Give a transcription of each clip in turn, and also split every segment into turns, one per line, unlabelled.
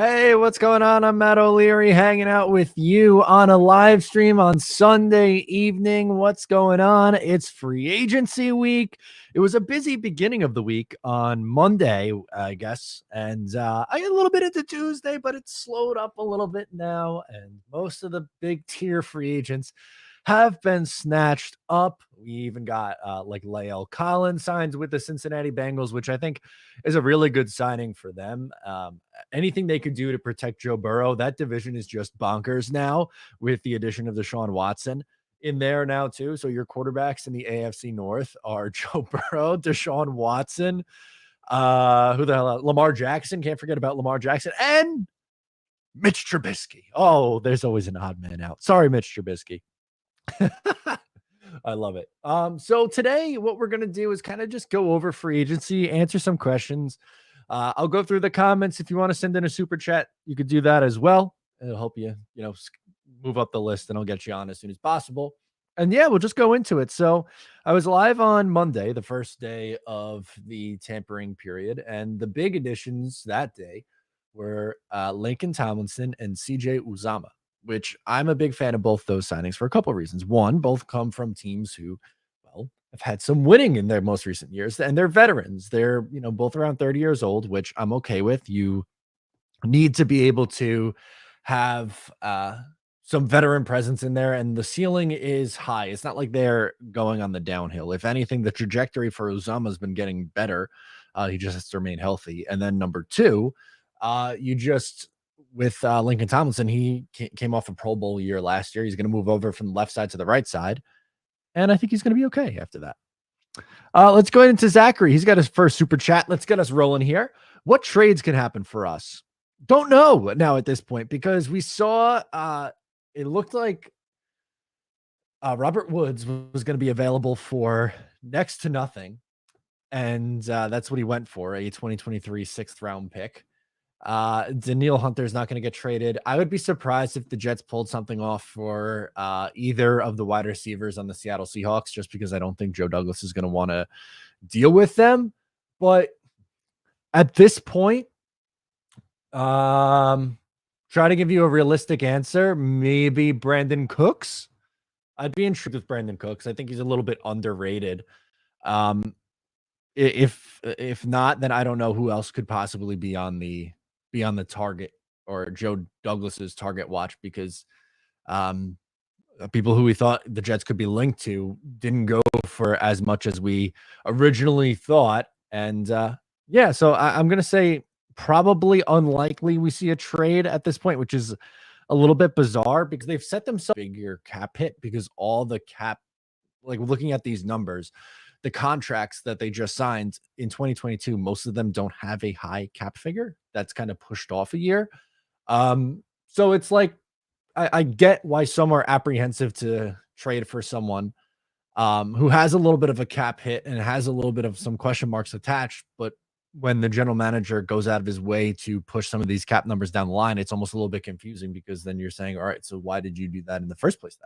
Hey, what's going on? I'm Matt O'Leary hanging out with you on a live stream on Sunday evening. What's going on? It's free agency week. It was a busy beginning of the week on Monday, I guess. And I got a little bit into Tuesday, but it's slowed up a little bit now. And most of the big tier free agents have been snatched up. We even got like Lael Collins signs with the Cincinnati Bengals, which I think is a really good signing for them. Anything they could do to protect Joe Burrow, that division is just bonkers now with the addition of Deshaun Watson in there now too. So your quarterbacks in the AFC North are Joe Burrow, Deshaun Watson, who the hell, Lamar Jackson. Can't forget about Lamar Jackson and Mitch Trubisky. Oh, there's always an odd man out. Sorry, Mitch Trubisky. I love it. So today, what we're gonna do is kind of just go over free agency, answer some questions. I'll go through the comments. If you want to send in a super chat, you could do that as well. It'll help you, move up the list, and I'll get you on as soon as possible. And yeah, we'll just go into it. So I was live on Monday, the first day of the tampering period, and the big additions that day were Lincoln Tomlinson and CJ Uzama, which I'm a big fan of both those signings for a couple of reasons. One, both come from teams who, well, have had some winning in their most recent years, and they're veterans. They're, both around 30 years old, which I'm okay with. You need to be able to have some veteran presence in there, and the ceiling is high. It's not like they're going on the downhill. If anything, the trajectory for Uzama has been getting better. He just has to remain healthy. And then number two, you just with Lincoln Tomlinson, he came off a Pro Bowl year last year. He's going to move over from the left side to the right side, and I think he's going to be okay after that. Let's go into Zachary. He's got his first super chat. Let's get us rolling here. What trades can happen for us? Don't know now at this point because we saw it looked like Robert Woods was going to be available for next to nothing. And that's what he went for, a 2023 sixth round pick. Danielle Hunter's not going to get traded. I would be surprised if the Jets pulled something off for either of the wide receivers on the Seattle Seahawks, just because I don't think Joe Douglas is going to want to deal with them. But at this point, try to give you a realistic answer. Maybe Brandon Cooks. I'd be intrigued with Brandon Cooks. I think he's a little bit underrated. If not, then I don't know who else could possibly be on the target or Joe Douglas's target watch, because people who we thought the Jets could be linked to didn't go for as much as we originally thought. And yeah, so I'm going to say probably unlikely we see a trade at this point, which is a little bit bizarre because they've set themselves a bigger cap hit because all the cap, like looking at these numbers, the contracts that they just signed in 2022, most of them don't have a high cap figure. That's kind of pushed off a year. So it's like, I get why some are apprehensive to trade for someone who has a little bit of a cap hit and has a little bit of some question marks attached. But when the general manager goes out of his way to push some of these cap numbers down the line, it's almost a little bit confusing because then you're saying, all right, so why did you do that in the first place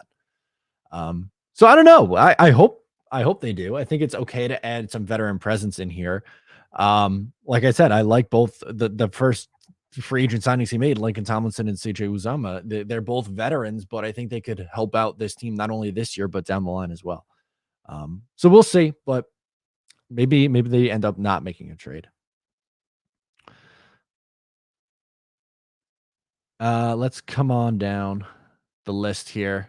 then? So I don't know. I hope they do. I think it's okay to add some veteran presence in here. Like I said, I like both the first free agent signings he made, Lincoln Tomlinson and CJ Uzama. They're both veterans, but I think they could help out this team not only this year but down the line as well. So we'll see, but maybe they end up not making a trade. Let's come on down the list here.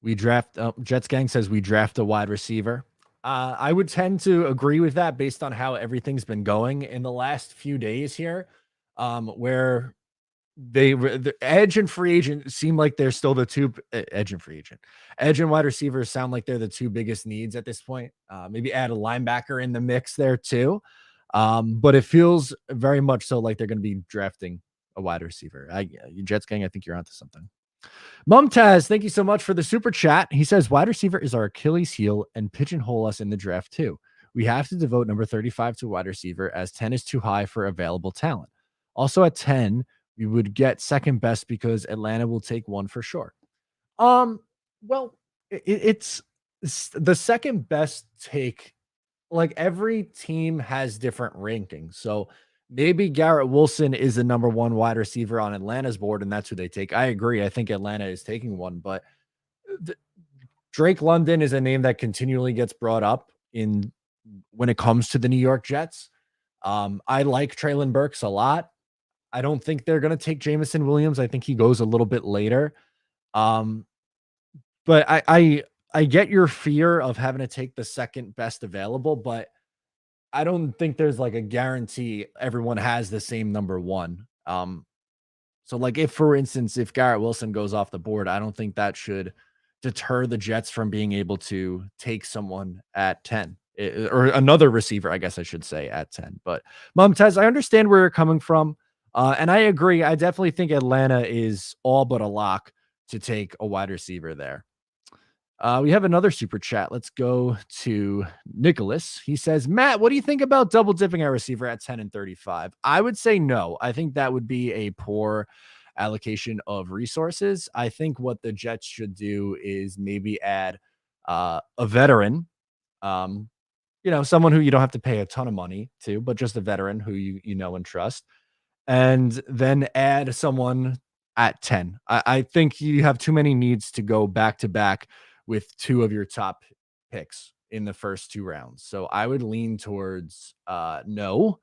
We draft Jets Gang says we draft a wide receiver. I would tend to agree with that based on how everything's been going in the last few days here, where the edge and free agent seem like they're still the two edge and free agent. Edge and wide receivers sound like they're the two biggest needs at this point. Maybe add a linebacker in the mix there too. But it feels very much so like they're going to be drafting a wide receiver. Jets Gang, I think you're onto something. Mumtaz, thank you so much for the super chat. He says wide receiver is our Achilles heel and pigeonhole us in the draft too. We have to devote number 35 to wide receiver as 10 is too high for available talent. Also at 10, we would get second best because Atlanta will take one for sure. Well, it's the second best take like every team has different rankings. So maybe Garrett Wilson is the number one wide receiver on Atlanta's board, and that's who they take. I agree. I think Atlanta is taking one, but th- Drake London is a name that continually gets brought up in when it comes to the New York Jets. I like Traylon Burks a lot. I don't think they're going to take Jamison Williams. I think he goes a little bit later. Um, but I get your fear of having to take the second best available, but I don't think there's like a guarantee everyone has the same number one. So like if for instance, if Garrett Wilson goes off the board, I don't think that should deter the Jets from being able to take someone at 10 or another receiver, I guess I should say at 10. But Mumtaz, I understand where you're coming from. And I agree. I definitely think Atlanta is all but a lock to take a wide receiver there. We have another super chat. Let's go to Nicholas. He says, Matt, what do you think about double dipping a receiver at 10 and 35? I would say no. I think that would be a poor allocation of resources. I think what the Jets should do is maybe add a veteran, um, someone who you don't have to pay a ton of money to, but just a veteran who you know and trust, and then add someone at 10. I think you have too many needs to go back to back with two of your top picks in the first two rounds. So I would lean towards no,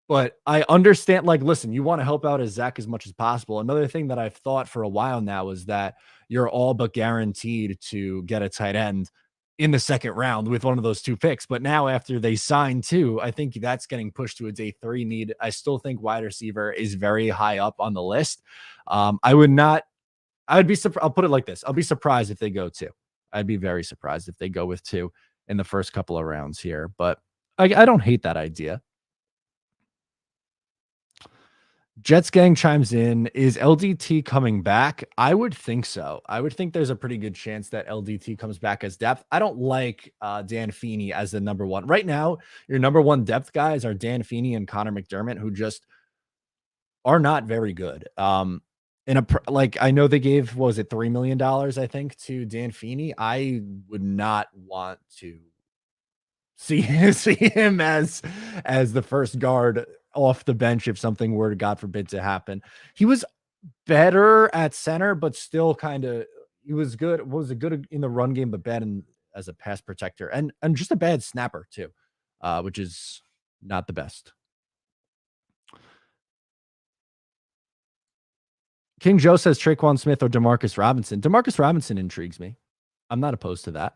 but I understand. Like, listen, you want to help out as Zach as much as possible. Another thing that I've thought for a while now is that you're all but guaranteed to get a tight end in the second round with one of those two picks. But now, after they sign two, I think that's getting pushed to a day three need. I still think wide receiver is very high up on the list. I would not, I would be surprised. I'll put it like this: I'll be surprised if they go two. I'd be very surprised if they go with two in the first couple of rounds here. But I don't hate that idea. Jets gang chimes in. Is LDT coming back? I would think so. I would think there's a pretty good chance that LDT comes back as depth. I don't like Dan Feeney as the number one. Right now, your number one depth guys are Dan Feeney and Connor McDermott, who just are not very good. Like I know they gave, what was it, $3 million, I think, to Dan Feeney. I would not want to see him as the first guard off the bench if something were to, God forbid, to happen. He was better at center, but still kind of he was good. Was it good in the run game, but bad as a pass protector and just a bad snapper too, which is not the best. King Joe says Traquan Smith or Demarcus Robinson. Demarcus Robinson intrigues me. I'm not opposed to that.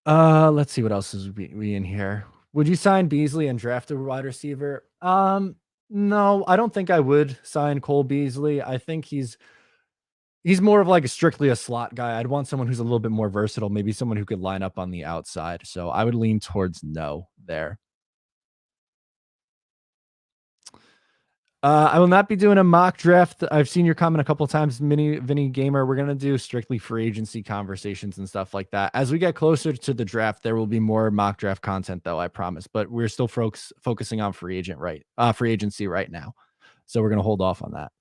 Let's see what else is we in here. Would you sign Beasley and draft a wide receiver? No, I don't think I would sign Cole Beasley. I think he's more of like a strictly a slot guy. I'd want someone who's a little bit more versatile, maybe someone who could line up on the outside. So I would lean towards no there. I will not be doing a mock draft. I've seen your comment a couple of times, Mini Vinny Gamer. We're gonna do strictly free agency conversations and stuff like that. As we get closer to the draft, there will be more mock draft content, though, I promise. But we're still focusing on free agency right now. So we're gonna hold off on that.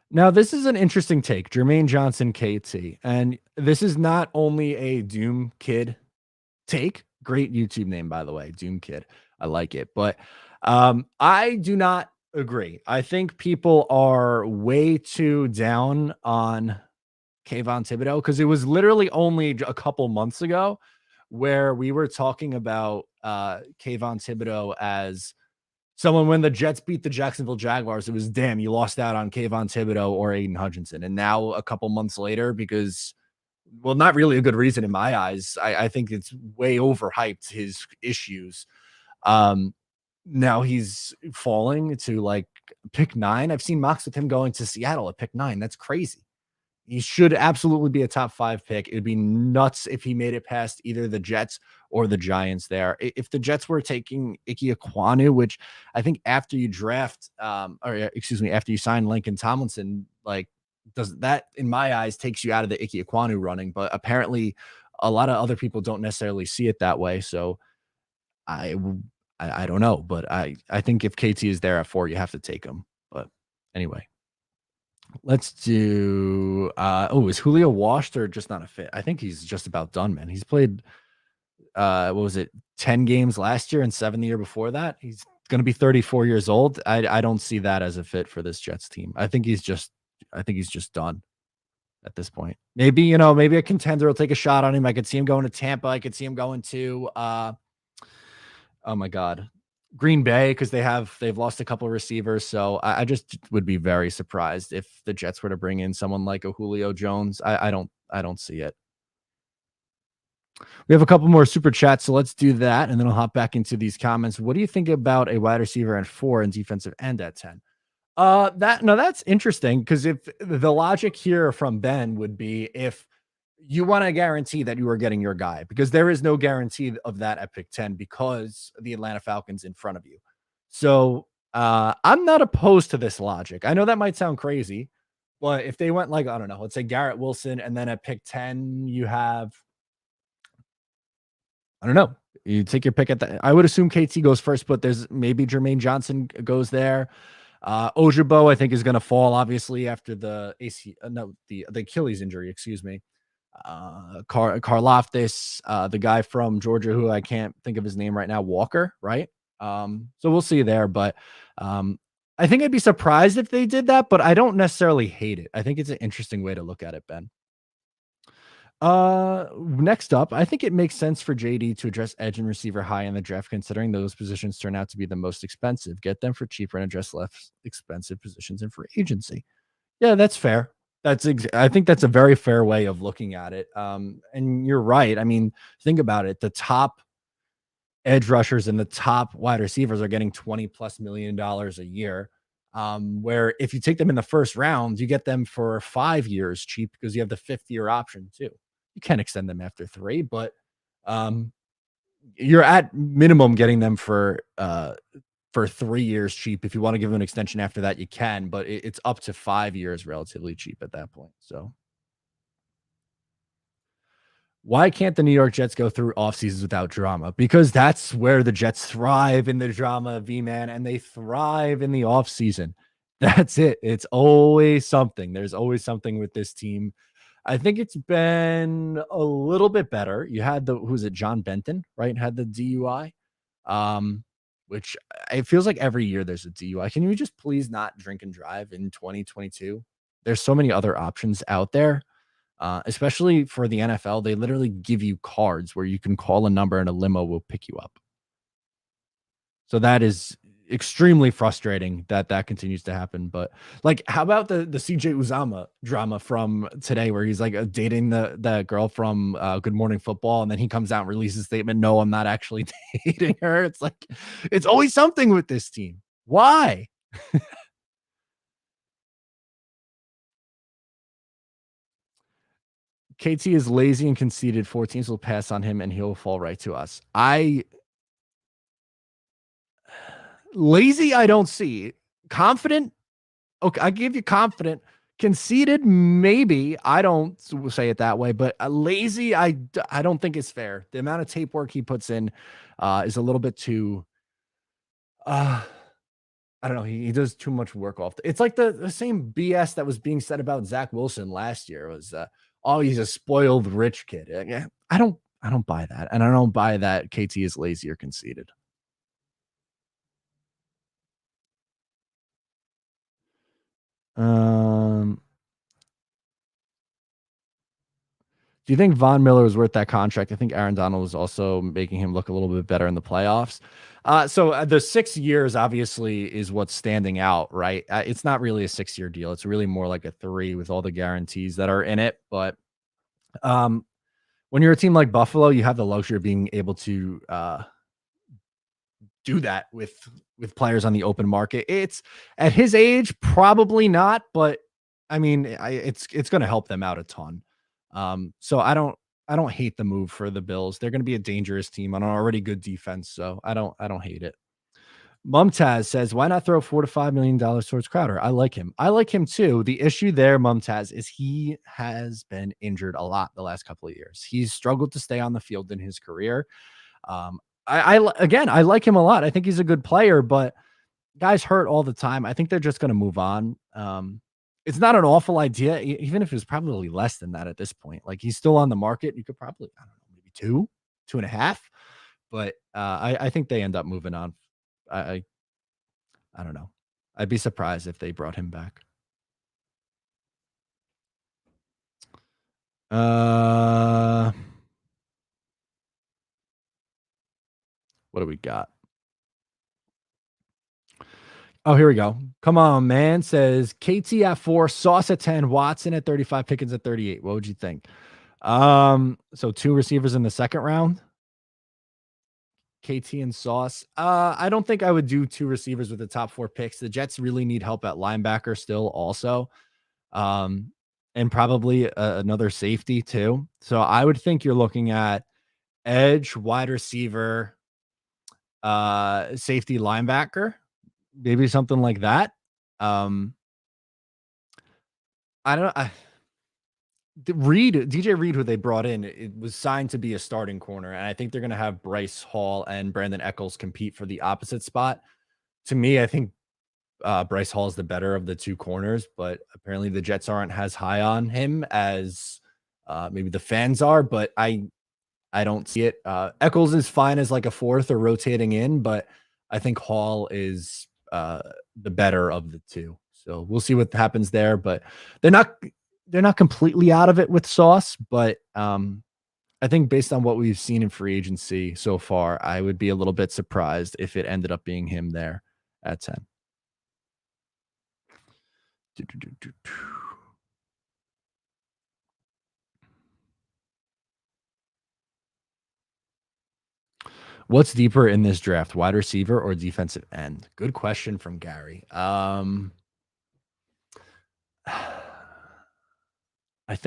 Now, this is an interesting take, Jermaine Johnson, KT, and this is not only a Doom Kid take. Great YouTube name, by the way, Doom Kid. I like it. But I do not agree. I think people are way too down on Kayvon Thibodeau because it was literally only a couple months ago where we were talking about Kayvon Thibodeau as someone when the Jets beat the Jacksonville Jaguars. It was, damn, you lost out on Kayvon Thibodeau or Aiden Hutchinson. And now a couple months later, because well, not really a good reason in my eyes. I think it's way overhyped his issues. Um, Now he's falling to like pick 9. I've seen mocks with him going to Seattle at pick 9. That's crazy. He should absolutely be a top 5 pick. It'd be nuts if he made it past either the Jets or the Giants there. If the Jets were taking Ike Ekwonu, which I think after you draft, excuse me, after you sign Lincoln Tomlinson, like does that in my eyes takes you out of the Ike Ekwonu running, but apparently a lot of other people don't necessarily see it that way. So I I don't know, but I think if KT is there at 4, you have to take him. But anyway. Let's do is Julio washed or just not a fit? I think he's just about done, man. He's played what was it, 10 games last year and 7 the year before that. He's gonna be 34 years old. I don't see that as a fit for this Jets team. I think he's just done at this point. Maybe, maybe a contender will take a shot on him. I could see him going to Tampa. I could see him going to oh my god, Green Bay because they've lost a couple of receivers. So I just would be very surprised if the Jets were to bring in someone like a Julio Jones. I don't see it. We have a couple more super chats, so let's do that, and then I'll hop back into these comments. What do you think about a wide receiver at 4 and defensive end at 10? That's interesting because if the logic here from Ben would be if you want to guarantee that you are getting your guy, because there is no guarantee of that at pick 10 because the Atlanta Falcons in front of you. So I'm not opposed to this logic. I know that might sound crazy, but if they went like, I don't know, let's say Garrett Wilson, and then at pick 10, you have, I don't know, you take your pick at the, I would assume KT goes first, but there's maybe Jermaine Johnson goes there. Ojabo, I think, is going to fall obviously after the the Achilles injury, excuse me. Karlaftis, the guy from Georgia who I can't think of his name right now, Walker, right? So we'll see there, but I think I'd be surprised if they did that, but I don't necessarily hate it. I think it's an interesting way to look at it, Ben. Next up, I think it makes sense for JD to address edge and receiver high in the draft, considering those positions turn out to be the most expensive. Get them for cheaper and address less expensive positions in free agency. Yeah, that's fair. I think that's a very fair way of looking at it. And you're right. I mean, think about it. The top edge rushers and the top wide receivers are getting 20 plus $1 million a year. Where if you take them in the first round, you get them for 5 years cheap because you have the 5th year option too. You can extend them after 3, but um, you're at minimum getting them for 3 years cheap. If you want to give them an extension after that, you can, but it's up to 5 years relatively cheap at that point. So why can't the New York Jets go through off seasons without drama? Because that's where the Jets thrive in the drama, V man, and they thrive in the off season. That's it. It's always something. There's always something with this team. I think it's been a little bit better. You had who's it, John Benton, right? Had the DUI. Which it feels like every year there's a DUI. Can you just please not drink and drive in 2022? There's so many other options out there, especially for the NFL. They literally give you cards where you can call a number and a limo will pick you up. So that is extremely frustrating that that continues to happen. But like, how about the CJ Uzama drama from today, where he's like dating the girl from Good Morning Football, and then he comes out and releases a statement, "No, I'm not actually dating her." It's like it's always something with this team. Why? KT is lazy and conceited. 4 teams will pass on him, and he'll fall right to us. I lazy. I don't see confident. Okay, I give you confident. Conceited, maybe. I don't say it that way, but lazy, I don't think is fair. The amount of tape work he puts in is a little bit too. Uh, I don't know. He does too much work off. It's like the same BS that was being said about Zach Wilson last year. Was oh, he's a spoiled rich kid. Yeah, I don't buy that, and I don't buy that KT is lazy or conceited. Um, Do you think Von Miller was worth that contract? I think Aaron Donald was also making him look a little bit better in the playoffs. So the 6 years obviously is what's standing out, right? It's not really a 6 year deal. It's really more like a 3 with all the guarantees that are in it. But um, when you're a team like Buffalo, you have the luxury of being able to do that with players on the open market. It's at his age, probably not, but I mean, it's going to help them out a ton. So I don't hate the move for the Bills. They're going to be a dangerous team on an already good defense, so I don't hate it. Mumtaz says, "Why not throw $4 to $5 million towards Crowder? I like him. I like him too. The issue there, Mumtaz, is he has been injured a lot the last couple of years. He's struggled to stay on the field in his career. Again, I like him a lot. I think he's a good player, but guys hurt all the time. I think they're just going to move on. It's not an awful idea, even if it's probably less than that at this point. Like, he's still on the market. You could probably, I don't know, maybe 2, 2.5. But, I think they end up moving on. I I I don't know. I'd be surprised if they brought him back. Uh, what do we got? Oh, here we go. Come on, man. Says KT at 4, Sauce at 10, Watson at 35, Pickens at 38. What would you think? So 2 receivers in the second round, KT and Sauce. I don't think I would do 2 receivers with the top 4 picks. The Jets really need help at linebacker still also. Um, and probably another safety too. So I would think you're looking at edge, wide receiver, safety, linebacker, maybe something like that. Um, I don't know. DJ Reed, who they brought in, it was signed to be a starting corner, and I think they're going to have Bryce Hall and Brandon Eccles compete for the opposite spot. To me, I think Bryce Hall is the better of the 2 corners, but apparently the Jets aren't as high on him as maybe the fans are. But I don't see it. Eccles is fine as like a 4th or rotating in, but I think Hall is the better of the 2. So we'll see what happens there. But they're not they're not completely out of it with Sauce, but I think based on what we've seen in free agency so far, I would be a little bit surprised if it ended up being him there at 10. Do, do, do, do, do. What's deeper in this draft, wide receiver or defensive end? Good question from Gary.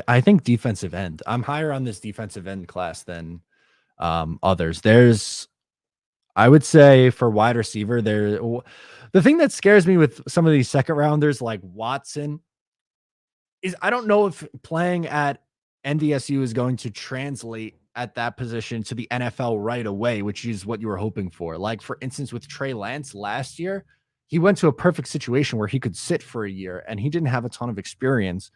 I think defensive end. I'm higher on this defensive end class than others. I would say for wide receiver, the thing that scares me with some of these second rounders like Watson is I don't know if playing at NDSU is going to translate at that position to the NFL right away, which is what you were hoping for. Like, for instance, with Trey Lance last year, he went to a perfect situation where he could sit for a year and he didn't have a ton of experience.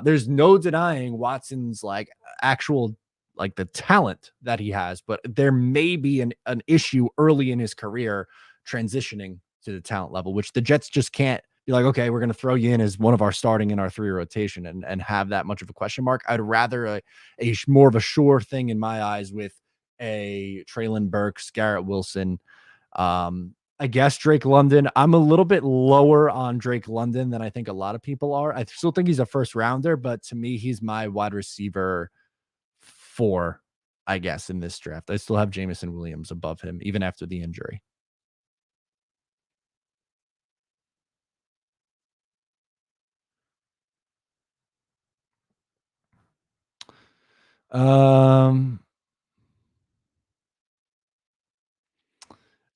There's no denying Watson's like actual like the talent that he has, but there may be an issue early in his career transitioning to the talent level, which the Jets just can't be like, okay, we're going to throw you in as one of our starting in our 3 rotation and have that much of a question mark. I'd rather a more of a sure thing in my eyes with a Traylon Burks, Garrett Wilson. I guess Drake London. I'm a little bit lower on Drake London than I think a lot of people are. I still think he's a first rounder, but to me, he's my wide receiver 4, I guess, in this draft. I still have Jameson Williams above him, even after the injury. Um,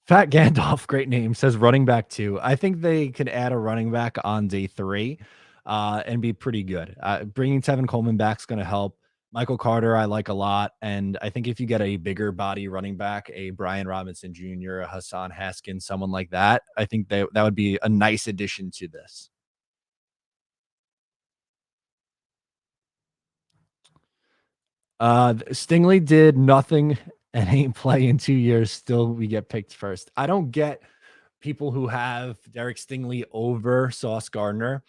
Fat Gandalf, great name, says running back 2. I think they could add a running back on day 3 and be pretty good. Bringing Tevin Coleman back is going to help. Michael Carter, I like a lot. And I think if you get a bigger body running back, a Brian Robinson Jr., a Hassan Haskins, someone like that, I think that would be a nice addition to this. Stingley did nothing and ain't play in 2 years. Still, we get picked first. I don't get people who have Derek Stingley over Sauce Gardner.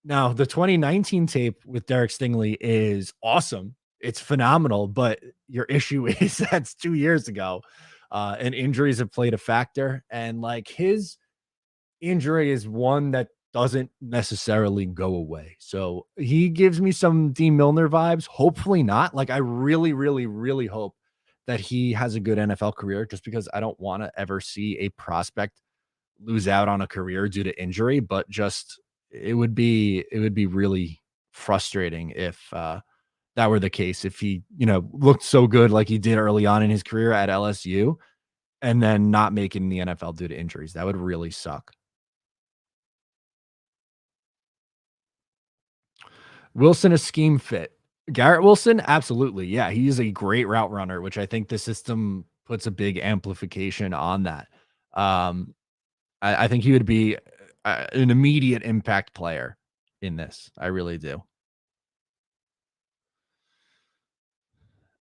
Now, the 2019 tape with Derek Stingley is awesome. It's phenomenal, but your issue is that's 2 years ago, and injuries have played a factor. And like his injury is one that doesn't necessarily go away. So he gives me some D Milner vibes. Hopefully not. Like I really, really, really hope that he has a good NFL career just because I don't want to ever see a prospect lose out on a career due to injury, but just it would be really frustrating if that were the case. If he, looked so good like he did early on in his career at LSU and then not making the NFL due to injuries. That would really suck. Wilson a scheme fit. Garrett Wilson, absolutely. Yeah, he's a great route runner, which I think the system puts a big amplification on that. Um, I think he would be an immediate impact player in this. I really do.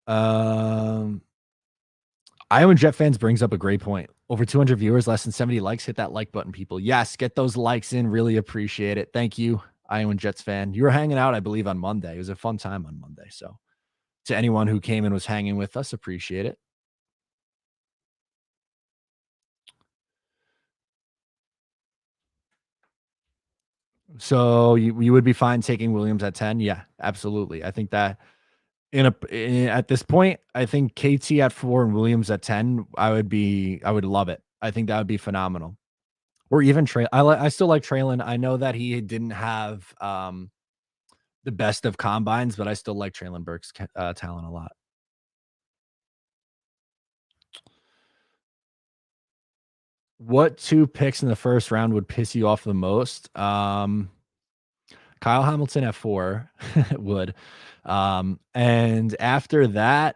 Iowa Jet fans brings up a great point. Over 200 viewers, less than 70 likes. Hit that like button, people. Yes, get those likes in. Really appreciate it. Thank you, Iowa Jets fan. You were hanging out, I believe, on Monday. It was a fun time on Monday. So to anyone who came and was hanging with us, appreciate it. So you would be fine taking Williams at 10? Yeah, absolutely. I think that at this point, I think KT at 4 and Williams at 10, I would love it. I think that would be phenomenal. Or even Trey. I still like Traylon. I know that he didn't have the best of combines, but I still like Traylon Burks' talent a lot. What 2 picks in the first round would piss you off the most? Kyle Hamilton at 4 would. And after that,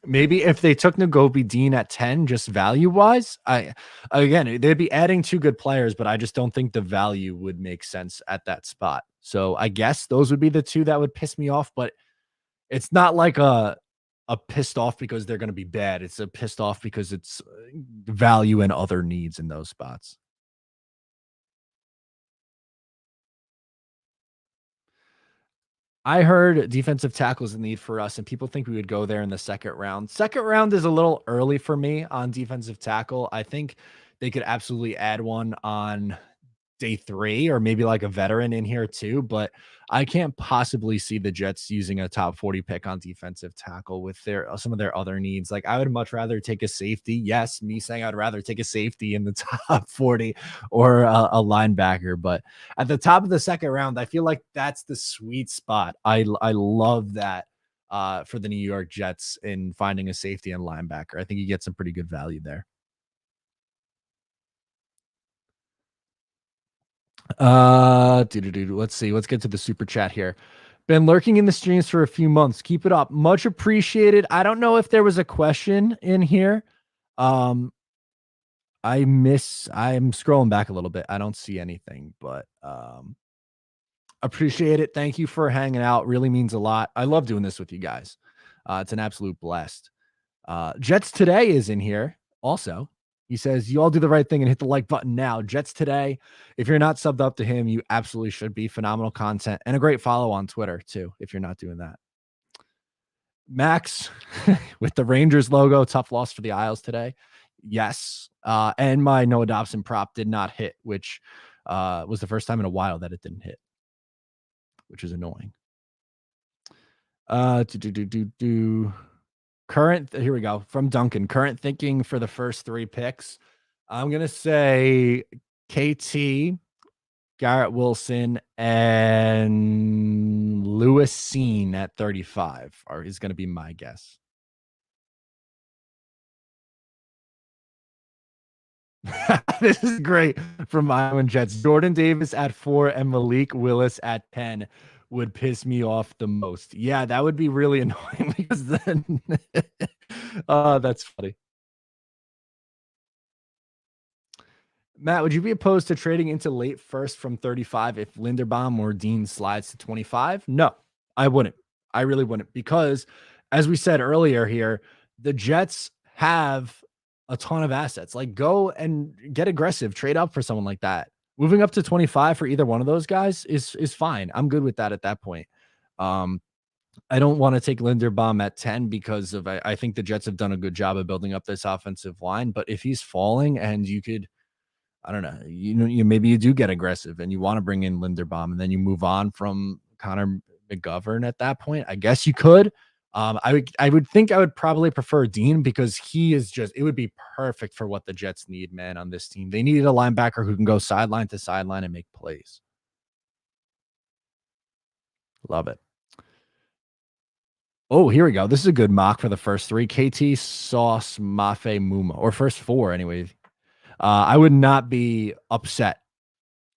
maybe if they took Nakobe Dean at 10, just value wise, again, they'd be adding 2 good players, but I just don't think the value would make sense at that spot. So I guess those would be the 2 that would piss me off, but it's not like a pissed off because they're going to be bad. It's a pissed off because it's value and other needs in those spots. I heard defensive tackles a need for us, and people think we would go there in the second round. Second round is a little early for me on defensive tackle. I think they could absolutely add one on day 3 or maybe like a veteran in here too, but I can't possibly see the Jets using a top 40 pick on defensive tackle with some of their other needs. Like I would much rather take a safety. Yes, me saying I'd rather take a safety in the top 40 or a linebacker, but at the top of the second round, I feel like that's the sweet spot. I love that for the New York Jets in finding a safety and linebacker. I think you get some pretty good value there. Let's see. Let's get to the super chat here. Been lurking in the streams for a few months. Keep it up. Much appreciated. I don't know if there was a question in here. I'm scrolling back a little bit. I don't see anything, but appreciate it. Thank you for hanging out. Really means a lot. I love doing this with you guys. It's an absolute blast. Jets Today is in here also. He says, you all do the right thing and hit the like button now. Jets Today. If you're not subbed up to him, you absolutely should be. Phenomenal content and a great follow on Twitter, too, if you're not doing that. Max with the Rangers logo. Tough loss for the Isles today. Yes. And my Noah Dobson prop did not hit, which was the first time in a while that it didn't hit, which is annoying. Here we go. From Duncan. Current thinking for the first 3 picks. I'm going to say KT, Garrett Wilson, and Lewis Cine at 35 is going to be my guess. This is great from Iowa Jets. Jordan Davis at 4 and Malik Willis at 10 would piss me off the most. Yeah, that would be really annoying because then oh, that's funny. Matt, would you be opposed to trading into late first from 35 if Linderbaum or Dean slides to 25? No, I wouldn't. I really wouldn't, because as we said earlier here, the Jets have a ton of assets. Like, go and get aggressive, trade up for someone like that. Moving up to 25 for either one of those guys is fine. I'm good with that at that point. I don't want to take Linderbaum at 10 because I think the Jets have done a good job of building up this offensive line. But if he's falling and you could, I don't know, maybe you do get aggressive and you want to bring in Linderbaum and then you move on from Connor McGovern at that point, I guess you could. I would think I would probably prefer Dean because it would be perfect for what the Jets need, man, on this team. They needed a linebacker who can go sideline to sideline and make plays. Love it. Oh, here we go. This is a good mock for the first 3. KT, Sauce, Mafe, Muma, or first 4 anyway. I would not be upset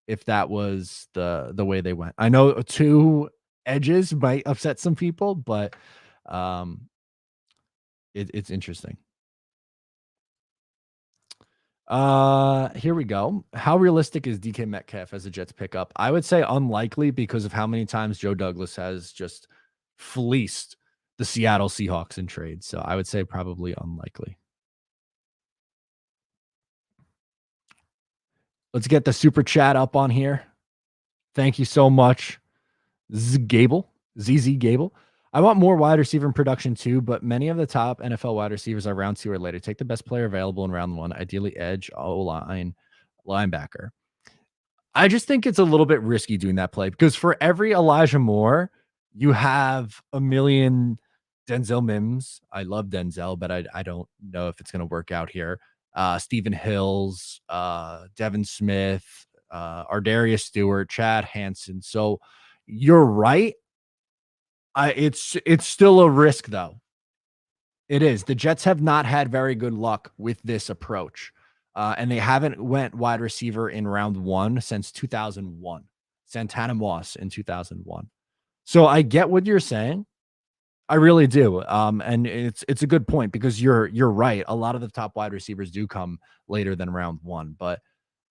if that was the way they went. I know 2 edges might upset some people, but it's interesting. Here we go. How realistic is DK Metcalf as a Jets pickup? I would say unlikely because of how many times Joe Douglas has just fleeced the Seattle Seahawks in trades. So I would say probably unlikely. Let's get the super chat up on here. Thank you so much, Gable, ZZ Gable. I want more wide receiver in production too, but many of the top NFL wide receivers are round 2 or later. Take the best player available in round 1, ideally edge, O-line, linebacker. I just think it's a little bit risky doing that play because for every Elijah Moore, you have a million Denzel Mims. I love Denzel, but I don't know if it's going to work out here. Stephen Hills, Devin Smith, Ardarius Stewart, Chad Hansen. So you're right. It's still a risk though. It is. The Jets have not had very good luck with this approach. And they haven't went wide receiver in round 1 since 2001. Santana Moss in 2001. So I get what you're saying. I really do. And it's a good point because you're right. A lot of the top wide receivers do come later than round 1, but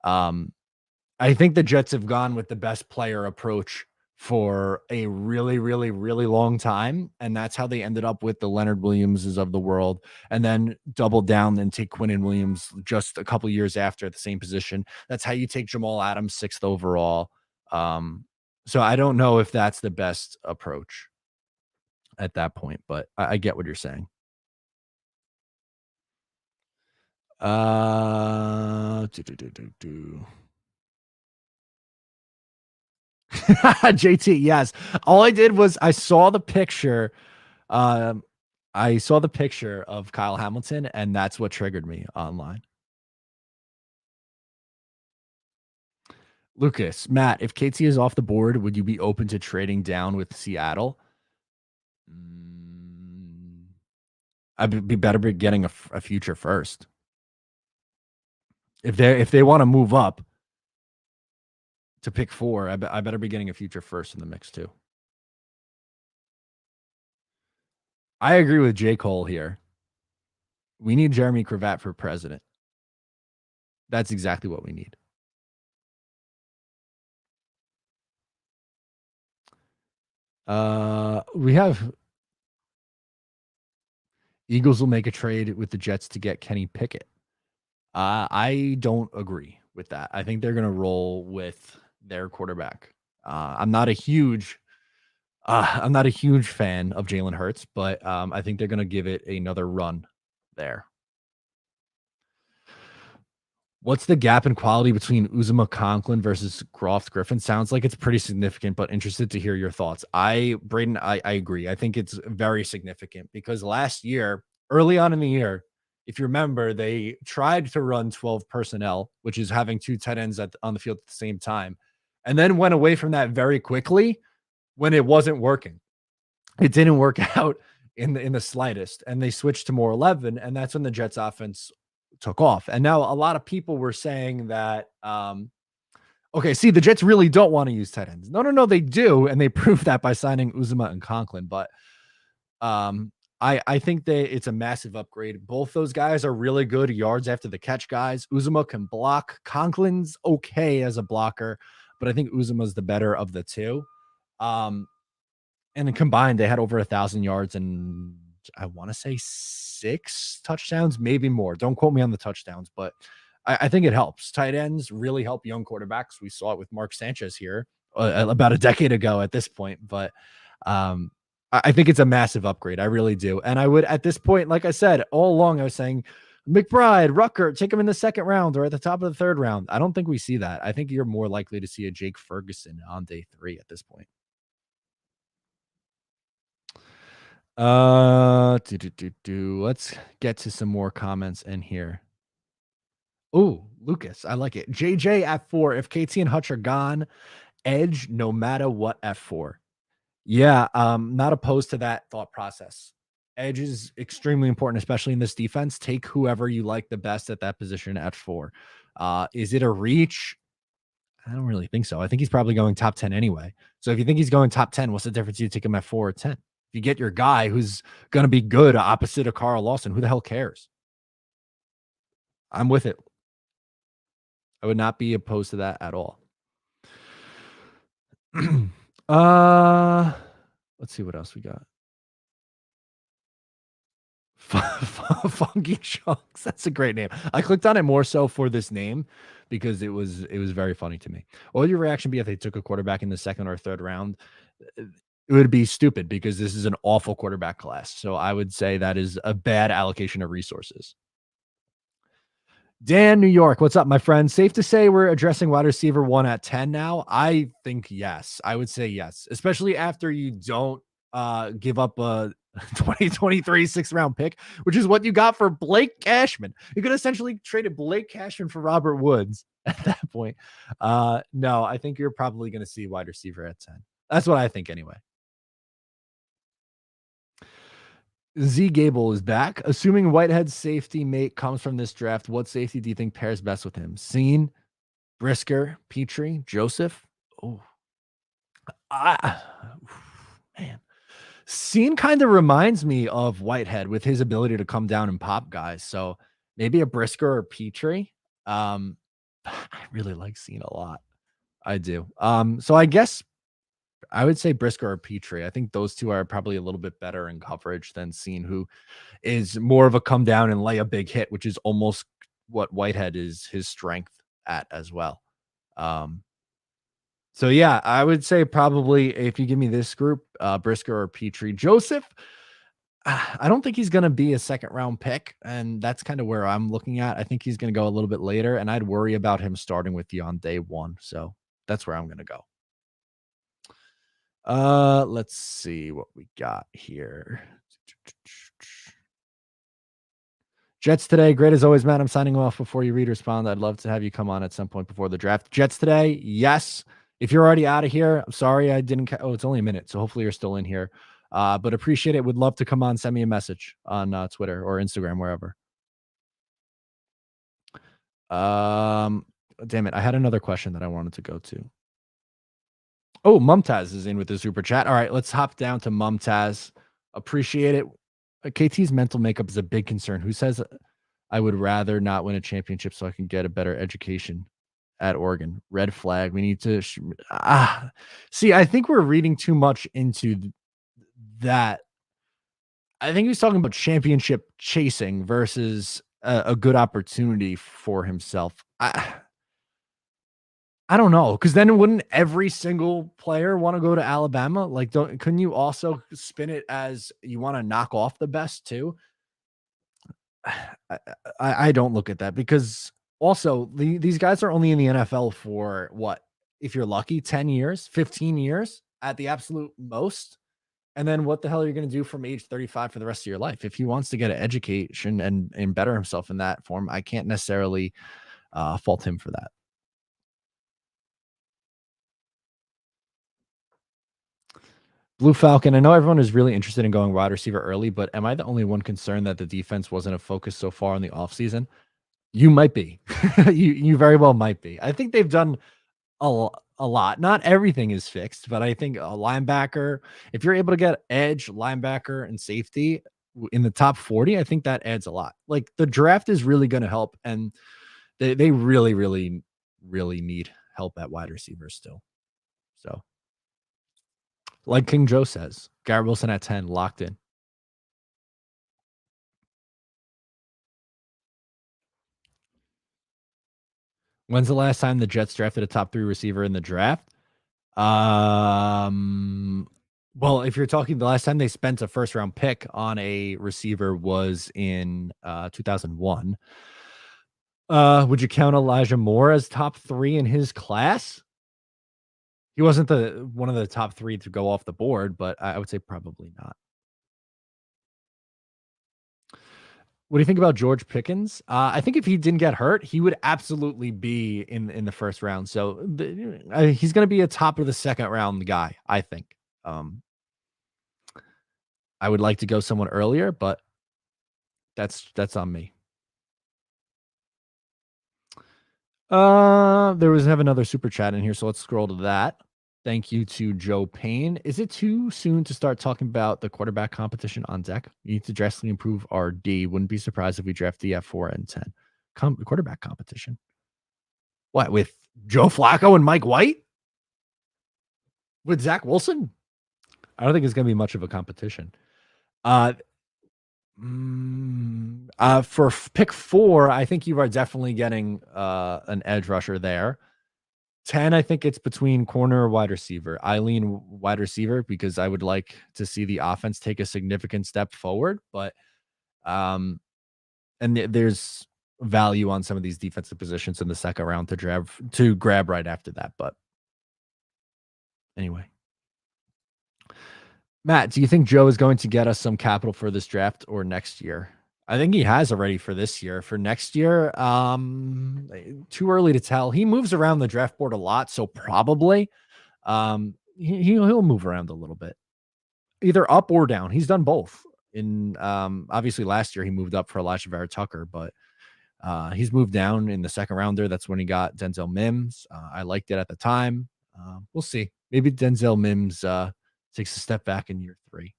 I think the Jets have gone with the best player approach for a really, really, really long time. And that's how they ended up with the Leonard Williamses of the world, and then doubled down and take Quinnen Williams just a couple years after at the same position. That's how you take Jamal Adams 6th overall. So I don't know if that's the best approach at that point, but I get what you're saying. JT, yes. All I did was I saw the picture. I saw the picture of Kyle Hamilton, and that's what triggered me online. Lucas, Matt, if KT is off the board, would you be open to trading down with Seattle? I'd be better be getting a future first. If they want to move up to pick 4, I better be getting a future first in the mix too. I agree with J. Cole here. We need Jeremy Cravat for president. That's exactly what we need. We have Eagles will make a trade with the Jets to get Kenny Pickett. I don't agree with that. I think they're going to roll with their quarterback. I'm not a huge fan of Jalen Hurts, but I think they're going to give it another run there. What's the gap in quality between Uzomah Conklin versus Groff Griffin? Sounds like it's pretty significant, but interested to hear your thoughts. Braden, I agree. I think it's very significant because last year, early on in the year, if you remember, they tried to run 12 personnel, which is having 2 tight ends on the field at the same time, and then went away from that very quickly when it wasn't working. It didn't work out in the slightest, and they switched to more 11, and that's when the Jets offense took off. And now a lot of people were saying that, okay, see, the Jets really don't want to use tight ends. No, they do, and they proved that by signing Uzomah and Conklin. But I think that it's a massive upgrade. Both those guys are really good yards after the catch guys. Uzomah can block. Conklin's okay as a blocker, but I think Uzomah's the better of the two. And then combined, they had over 1,000 yards and I want to say 6 touchdowns, maybe more. Don't quote me on the touchdowns, but I think it helps. Tight ends really help young quarterbacks. We saw it with Mark Sanchez here about a decade ago at this point, but I think it's a massive upgrade. I really do. And I would, at this point, like I said, all along, I was saying McBride, Rucker, take him in the 2nd round or at the top of the 3rd round. I don't think we see that. I think you're more likely to see a Jake Ferguson on day 3 at this point. Let's get to some more comments in here. Oh, Lucas, I like it. JJ F4. If KT and Hutch are gone, edge no matter what F4. Yeah, not opposed to that thought process. Edge is extremely important, especially in this defense. Take whoever you like the best at that position at 4. Is it a reach? I don't really think so. I think he's probably going top 10 anyway. So if you think he's going top 10, what's the difference? You take him at 4 or 10. If you get your guy who's going to be good opposite of Carl Lawson, who the hell cares? I'm with it. I would not be opposed to that at all. uh, let's see what else we got. Funky Chunks. That's a great name. I clicked on it more so for this name because it was very funny to me. What would your reaction be if they took a quarterback in the second or third round? It would be stupid because this is an awful quarterback class. So I would say that is a bad allocation of resources. Dan, New York, what's up, my friend? Safe to say we're addressing wide receiver 1 at 10 now? I think yes. I would say yes, especially after you don't give up a 2023 sixth round pick, which is what you got for Blake Cashman. You could essentially traded Blake Cashman for Robert Woods at that point. No, I think you're probably going to see wide receiver at 10. That's what I think anyway. Z Gable is back. Assuming Whitehead's safety mate comes from this draft, what safety do you think pairs best with him? Scene, Brisker, Petrie, Joseph? Oh, man. Scene kind of reminds me of Whitehead with his ability to come down and pop guys. So maybe a Brisker or Petrie. I really like Scene a lot. I do. So I guess I would say Brisker or Petrie. I think those two are probably a little bit better in coverage than Scene, who is more of a come down and lay a big hit, which is almost what Whitehead is his strength at as well. So yeah, I would say probably if you give me this group, Brisker or Petrie. Joseph, I don't think he's going to be a second round pick, and that's kind of where I'm looking at. I think he's going to go a little bit later, and I'd worry about him starting with you on day one. So that's where I'm going to go. Let's see what we got here. Jets today, great as always, Matt. I'm signing off before you read respond. I'd love to have you come on at some point before the draft. Jets today, yes. If you're already out of here, I'm sorry I didn't. It's only a minute, so hopefully you're still in here. But appreciate it. Would love to come on. Send me a message on Twitter or Instagram, wherever. Damn it, I had another question that I wanted to go to. Oh, Mumtaz is in with the super chat. All right, let's hop down to Mumtaz. Appreciate it. KT's mental makeup is a big concern. Who says I would rather not win a championship so I can get a better education at Oregon? Red flag. We need to see. I think we're reading too much into that. I think he was talking about championship chasing versus a good opportunity for himself. I don't know, because then wouldn't every single player want to go to Alabama? Like, couldn't you also spin it as you want to knock off the best too? I don't look at that, because also these guys are only in the NFL for what, if you're lucky, 10 years, 15 years at the absolute most. And then what the hell are you going to do from age 35 for the rest of your life? If he wants to get an education and better himself in that form, I can't necessarily fault him for that. Blue Falcon, I know everyone is really interested in going wide receiver early, but am I the only one concerned that the defense wasn't a focus so far in the offseason? You might be. you very well might be. I think they've done a lot. Not everything is fixed, but I think a linebacker, if you're able to get edge, linebacker, and safety in the top 40, I think that adds a lot. Like, the draft is really going to help, and they really, really, really need help at wide receiver still. So, like King Joe says, Garrett Wilson at 10, locked in. When's the last time the Jets drafted a top 3 receiver in the draft? Well, if you're talking the last time they spent a first round pick on a receiver was in 2001. Would you count Elijah Moore as top 3 in his class? He wasn't one of the top 3 to go off the board, but I would say probably not. What do you think about George Pickens? I think if he didn't get hurt, he would absolutely be in the first round. So he's going to be a top of the second round guy, I think. I would like to go someone earlier, but that's on me. There was have another super chat in here, so let's scroll to that. Thank you to Joe Payne. Is it too soon to start talking about the quarterback competition on deck? We need to drastically improve our D. Wouldn't be surprised if we draft the F4 and 10. Quarterback competition. What, with Joe Flacco and Mike White? With Zach Wilson? I don't think it's gonna be much of a competition. Uh, for pick 4, I think you are definitely getting an edge rusher there. 10, I think it's between corner or wide receiver. I lean wide receiver because I would like to see the offense take a significant step forward, but um, and there's value on some of these defensive positions in the second round to grab right after that. But anyway, Matt, do you think Joe is going to get us some capital for this draft or next year? I think he has already for this year. For next year, too early to tell. He moves around the draft board a lot, so probably he'll move around a little bit, either up or down. He's done both. In obviously last year he moved up for Elijah Vera Tucker, but he's moved down in the second rounder. That's when he got Denzel Mims. I liked it at the time. We'll see. Maybe Denzel Mims takes a step back in year 3.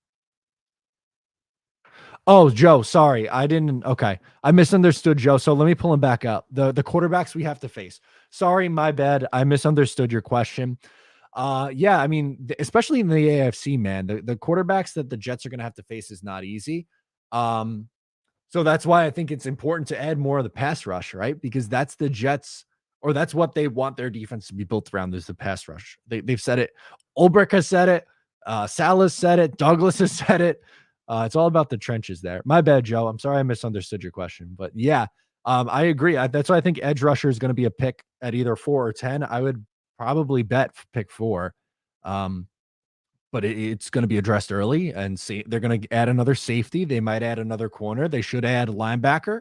Oh, Joe, sorry. I didn't. Okay. I misunderstood Joe. So let me pull him back up. The quarterbacks we have to face. Sorry, my bad. I misunderstood your question. Yeah, I mean, especially in the AFC, man, the quarterbacks that the Jets are going to have to face is not easy. Um, so that's why I think it's important to add more of the pass rush, right? Because that's the Jets, or that's what they want their defense to be built around, is the pass rush. They've said it. Ulbrich has said it. Salah said it. Douglas has said it. It's all about the trenches there. My bad, Joe. I'm sorry I misunderstood your question, but yeah, I agree. That's why I think edge rusher is going to be a pick at either 4 or 10. I would probably bet pick 4. Um, but it's going to be addressed early, and see, they're going to add another safety. They might add another corner. They should add a linebacker.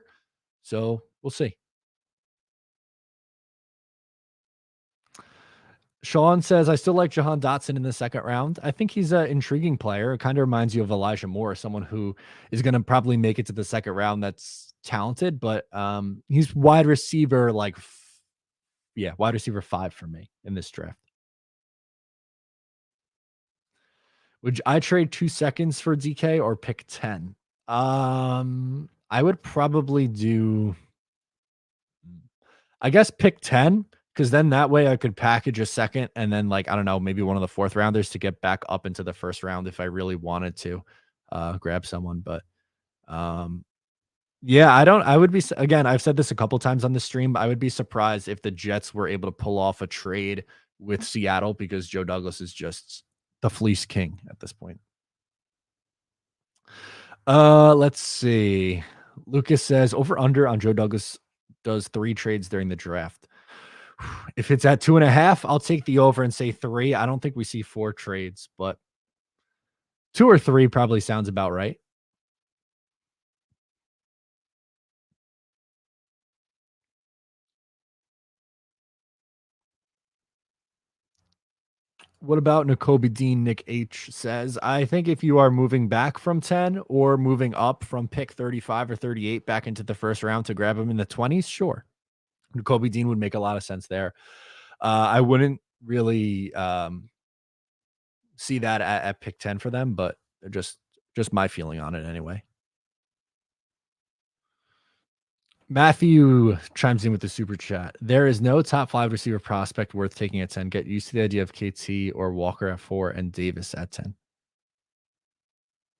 So we'll see. Sean says, I still like Jahan Dotson in the second round. I think he's an intriguing player. It kind of reminds you of Elijah Moore, someone who is going to probably make it to the second round that's talented, but he's wide receiver, wide receiver 5 for me in this draft. Would I trade 2 seconds for DK or pick 10? I would probably do, I guess, pick 10, because then that way I could package a second and then, like, I don't know, maybe one of the 4th rounders to get back up into the first round if I really wanted to grab someone. But um, yeah, I would be, again, I've said this a couple times on the stream. I would be surprised if the Jets were able to pull off a trade with Seattle, because Joe Douglas is just the fleece king at this point. Let's see. Lucas says over under on Joe Douglas does 3 trades during the draft. If it's at 2.5, I'll take the over and say 3. I don't think we see 4 trades, but 2 or 3 probably sounds about right. What about Nakobe Dean? Nick H says, I think if you are moving back from 10 or moving up from pick 35 or 38 back into the first round to grab him in the 20s, sure. Nakobe Dean would make a lot of sense there. I wouldn't really see that at pick 10 for them, but just my feeling on it anyway. Matthew chimes in with the super chat. There is no top 5 receiver prospect worth taking at 10. Get used to the idea of KT or Walker at 4 and Davis at 10.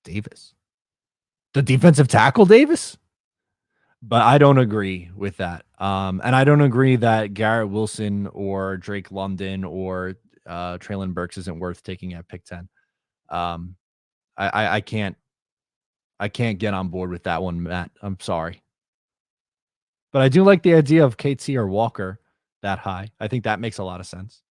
Davis, the defensive tackle, Davis? But I don't agree with that. And I don't agree that Garrett Wilson or Drake London or Traylon Burks isn't worth taking at pick 10. Um, I can't get on board with that one, Matt. I'm sorry. But I do like the idea of KT or Walker that high. I think that makes a lot of sense.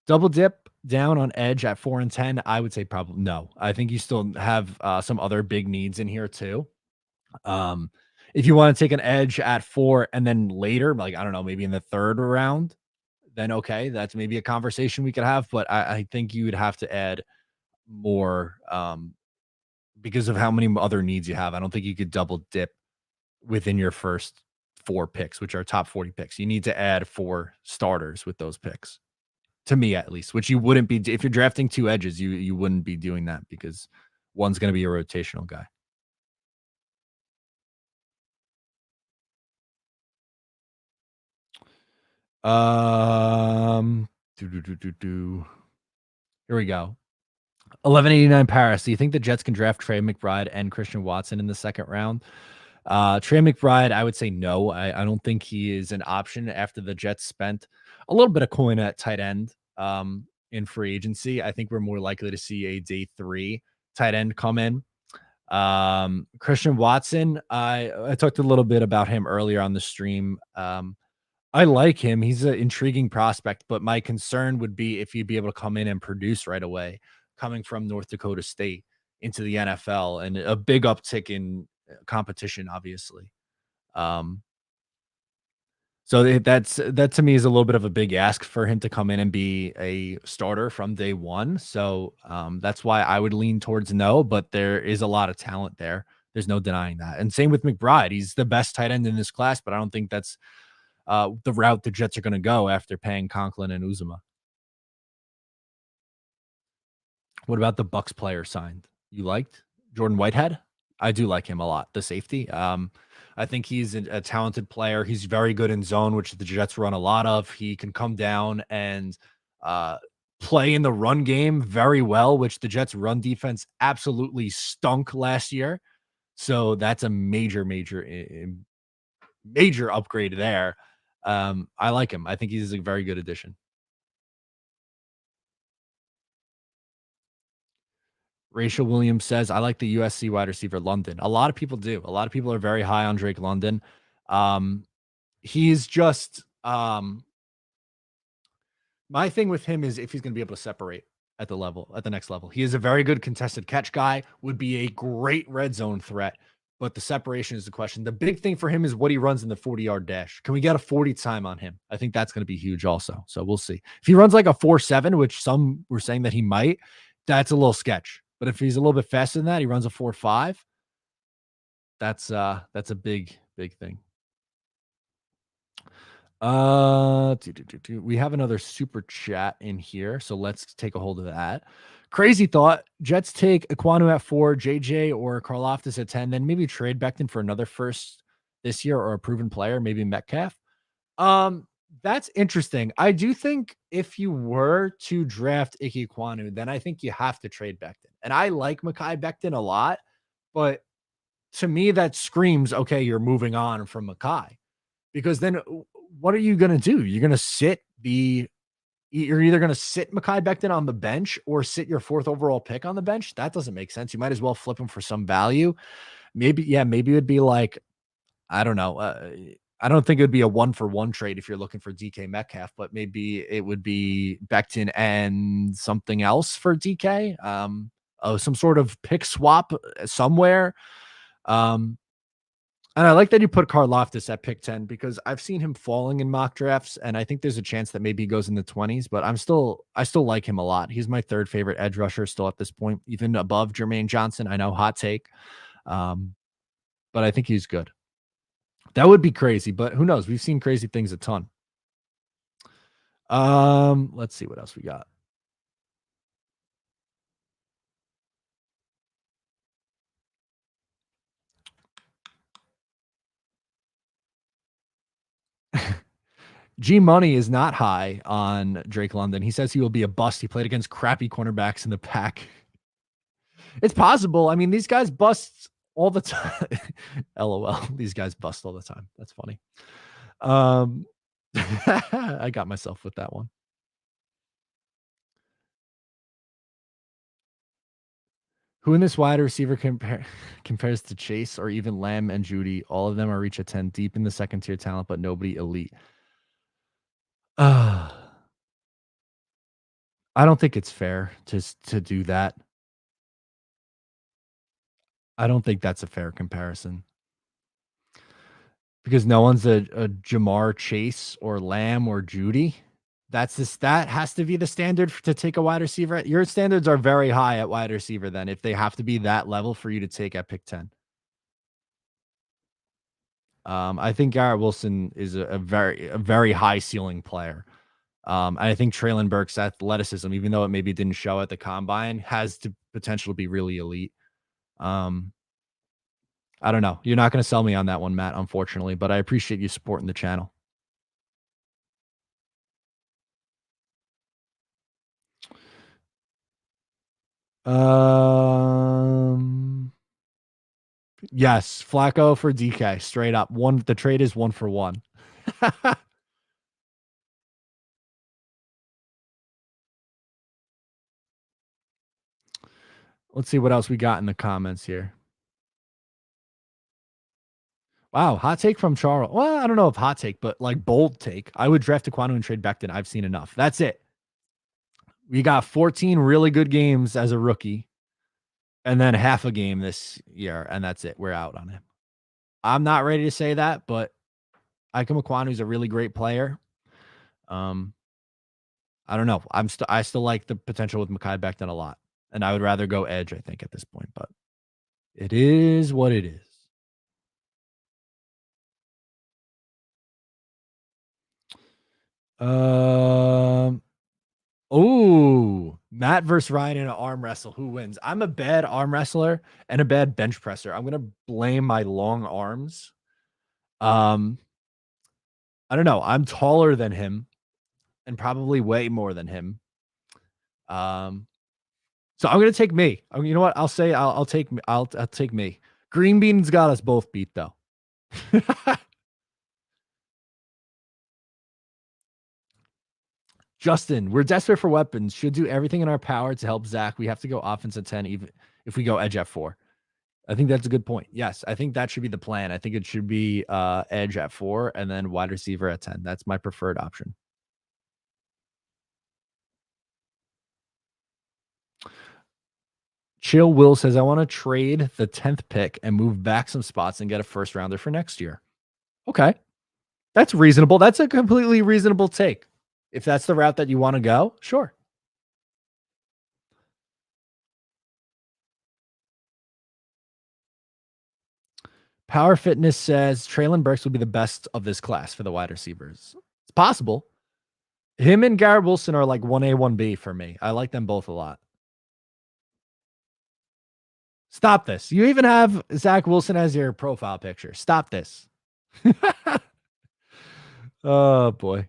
Double dip down on edge at 4 and 10. I would say probably no. I think you still have some other big needs in here too. If you want to take an edge at 4 and then later, like, I don't know, maybe in the 3rd round, then okay, that's maybe a conversation we could have. But I think you would have to add more because of how many other needs you have. I don't think you could double dip within your first 4 picks, which are top 40 picks. You need to add 4 starters with those picks, to me at least, which you wouldn't be if you're drafting 2 edges. You wouldn't be doing that because one's going to be a rotational guy. Um, do, do, do, do, do. Here we go. 1189 Paris. Do you think the Jets can draft Trey McBride and Christian Watson in the second round? Trey McBride, I would say no. I don't think he is an option after the Jets spent a little bit of coin at tight end in free agency. I think we're more likely to see a day three tight end come in. Christian Watson, I talked a little bit about him earlier on the stream. I like him. He's an intriguing prospect, but my concern would be if he'd be able to come in and produce right away, coming from North Dakota State into the NFL and a big uptick in competition, obviously. Um, so that to me is a little bit of a big ask for him to come in and be a starter from day one. So that's why I would lean towards no, but there is a lot of talent there. There's no denying that. And same with McBride. He's the best tight end in this class, but I don't think that's the route the Jets are going to go after paying Conklin and Uzuma. What about the Bucks player signed? You liked Jordan Whitehead? I do like him a lot. The safety. I think he's a talented player. He's very good in zone, which the Jets run a lot of. He can come down and uh, play in the run game very well, which the Jets run defense absolutely stunk last year. So that's a major upgrade there. I like him. I think he's a very good addition. Rachel Williams says, I like the USC wide receiver London. A lot of people do. A lot of people are very high on Drake London. Um, he's just my thing with him is if he's going to be able to separate at the next level. He is a very good contested catch guy, would be a great red zone threat, but the separation is the question. The big thing for him is what he runs in the 40-yard dash. Can we get a 40 time on him? I think that's going to be huge also. So we'll see. If he runs like a 4.7, which some were saying that he might, that's a little sketch. But if he's a little bit faster than that, he runs a 4.5. That's a big thing. We have another super chat in here, so let's take a hold of that. Crazy thought: Jets take Ekwonu at 4, JJ or Karlaftis at 10, then maybe trade Becton for another first this year or a proven player, maybe Metcalf. That's interesting. I do think if you were to draft Ike Ekwonu, then I think you have to trade Becton. And I like Mekhi Becton a lot, but to me that screams okay, you're moving on from Mekhi. Because then what are you going to do? You're either going to sit Mekhi Becton on the bench or sit your fourth overall pick on the bench. That doesn't make sense. You might as well flip him for some value. Maybe it'd be like, I don't know. I don't think it would be a 1-for-1 trade if you're looking for DK Metcalf, but maybe it would be Becton and something else for DK. Some sort of pick swap somewhere. And I like that you put Karlaftis at pick 10 because I've seen him falling in mock drafts, and I think there's a chance that maybe he goes in the 20s, but I still like him a lot. He's my third favorite edge rusher still at this point, even above Jermaine Johnson. I know, hot take. But I think he's good. That would be crazy, but who knows? We've seen crazy things a ton. Let's see what else we got. G Money is not high on Drake London. He says he will be a bust. He played against crappy cornerbacks in the pack. It's possible. I mean, these guys bust all the time. LOL. These guys bust all the time. That's funny. I got myself with that one. Who in this wide receiver compares to Chase or even Lamb and Judy? All of them are reach a 10 deep in the second tier talent, but nobody elite. I don't think it's fair to do that. I don't think that's a fair comparison. Because no one's a Jamar Chase or Lamb or Judy. That has to be the standard to take a wide receiver. Your standards are very high at wide receiver then if they have to be that level for you to take at pick 10. I think Garrett Wilson is a very high ceiling player. I think Traylon Burks' athleticism, even though it maybe didn't show at the combine, has the potential to be really elite. I don't know. You're not going to sell me on that one, Matt, unfortunately, but I appreciate you supporting the channel. Yes, Flacco for DK, straight up. The trade is 1-for-1. Let's see what else we got in the comments here. Wow, hot take from Charles. Well, I don't know if hot take, but like bold take. I would draft Aquanu and trade Becton. I've seen enough. That's it. We got 14 really good games as a rookie, and then half a game this year, and that's it. We're out on him. I'm not ready to say that, but Ikem Ekwonu is a really great player. I don't know. I still like the potential with Mekhi Becton a lot, and I would rather go edge, I think, at this point, but it is what it is. Oh, Matt versus Ryan in an arm wrestle. Who wins? I'm a bad arm wrestler and a bad bench presser. I'm gonna blame my long arms. I don't know. I'm taller than him and probably way more than him. So I'm gonna take me. You know what? I'll take me. I'll take me. Green Bean's got us both beat though. Justin, we're desperate for weapons. Should do everything in our power to help Zach. We have to go offense at 10, even if we go edge at 4. I think that's a good point. Yes, I think that should be the plan. I think it should be edge at 4 and then wide receiver at 10. That's my preferred option. Chill Will says, I want to trade the 10th pick and move back some spots and get a first rounder for next year. Okay. That's reasonable. That's a completely reasonable take. If that's the route that you want to go, sure. Power Fitness says Treylon Burks will be the best of this class for the wide receivers. It's possible. Him and Garrett Wilson are like 1A, 1B for me. I like them both a lot. Stop this. You even have Zach Wilson as your profile picture. Stop this. Oh, boy.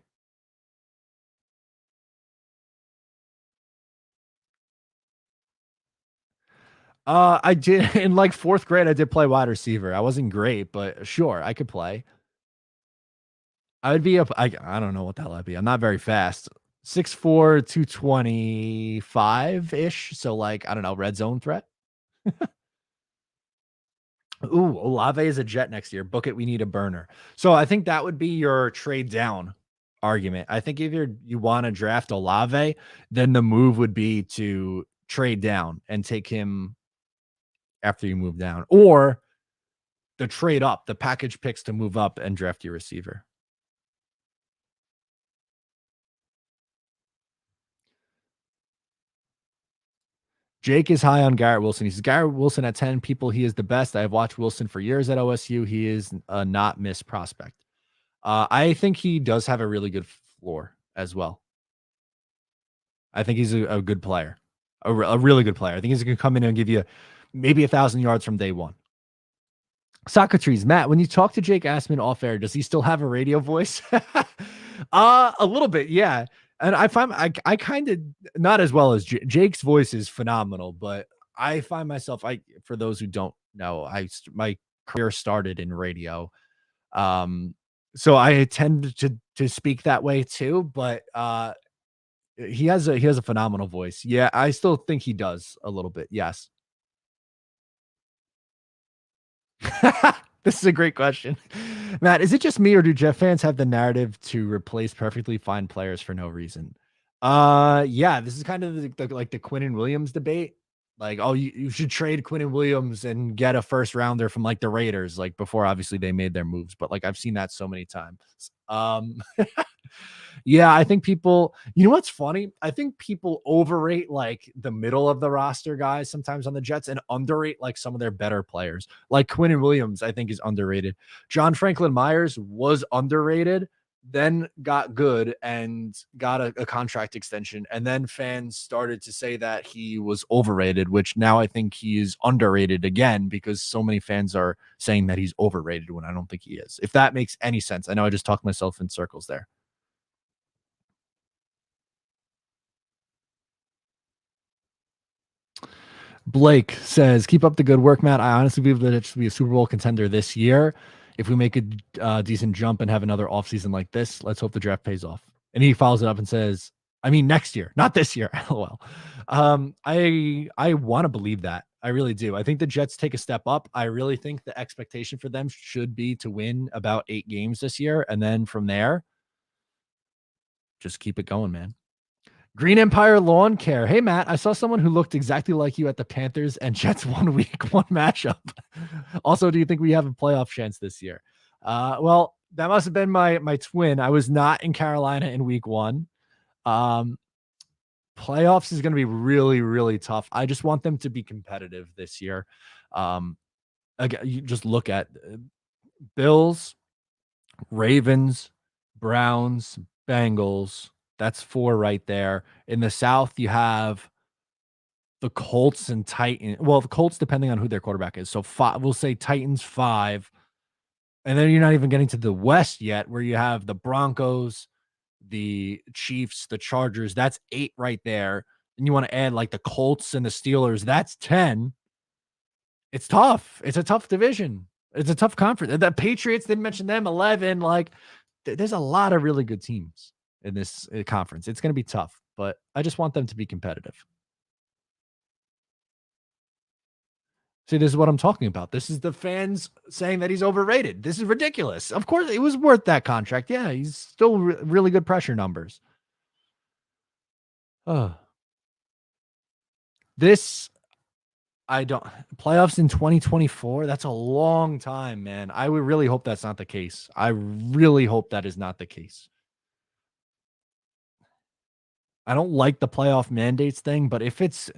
I did in like 4th grade, I did play wide receiver. I wasn't great, but sure, I could play. I would be I don't know what the hell I'd be. I'm not very fast. 6'4", 225-ish. So like, I don't know, red zone threat. Ooh, Olave is a Jet next year. Book it. We need a burner. So I think that would be your trade down argument. I think if you want to draft Olave, then the move would be to trade down and take him after you move down, or the trade up, the package picks to move up and draft your receiver. Jake is high on Garrett Wilson. He says, Garrett Wilson at 10 people. He is the best. I have watched Wilson for years at OSU. He is a not miss prospect. I think he does have a really good floor as well. I think he's a good player, a really good player. I think he's going to come in and give you maybe 1,000 yards from day one. Socrates, Matt, when you talk to Jake Assman off air, does he still have a radio voice? A little bit, yeah. And I find I kind of not as well as Jake's voice is phenomenal, but I find myself for those who don't know, my career started in radio. So I tend to speak that way too, but he has a phenomenal voice. Yeah, I still think he does a little bit. Yes. This is a great question. Matt, is it just me or do Jet fans have the narrative to replace perfectly fine players for no reason? Yeah, this is kind of like the Quinnen Williams debate. Like, oh, you should trade Quinnen Williams and get a first rounder from like the Raiders, like before obviously they made their moves. But like I've seen that so many times. Yeah, I think people, you know what's funny? I think people overrate like the middle of the roster guys sometimes on the Jets and underrate like some of their better players. Like Quinnen Williams, I think is underrated. John Franklin Myers was underrated, then got good and got a contract extension. And then fans started to say that he was overrated, which now I think he is underrated again because so many fans are saying that he's overrated when I don't think he is. If that makes any sense. I know I just talked myself in circles there. Blake says, keep up the good work, Matt. I honestly believe that it should be a Super Bowl contender this year. If we make a decent jump and have another offseason like this, let's hope the draft pays off. And he follows it up and says, I mean, next year, not this year. LOL. I want to believe that. I really do. I think the Jets take a step up. I really think the expectation for them should be to win about 8 games this year. And then from there, just keep it going, man. Green Empire Lawn Care. Hey, Matt, I saw someone who looked exactly like you at the Panthers and Jets 1 week 1 matchup. Also, do you think we have a playoff chance this year? Well, that must have been my twin. I was not in Carolina in week 1. Playoffs is going to be really, really tough. I just want them to be competitive this year. Again, you just look at Bills, Ravens, Browns, Bengals. That's 4 right there. In the South, you have the Colts and Titans. Well, the Colts, depending on who their quarterback is. So we'll say Titans 5. And then you're not even getting to the West yet, where you have the Broncos, the Chiefs, the Chargers. That's 8 right there. And you want to add like the Colts and the Steelers. That's 10. It's tough. It's a tough division. It's a tough conference. The Patriots, didn't mention them, 11. Like, there's a lot of really good teams in this conference. It's going to be tough, but I just want them to be competitive. See, this is what I'm talking about. This is the fans saying that he's overrated. This is ridiculous. Of course, it was worth that contract. Yeah, he's still really good pressure numbers. This, I don't, playoffs in 2024, that's a long time, man. I would really hope that's not the case. I really hope that is not the case. I don't like the playoff mandates thing, but if this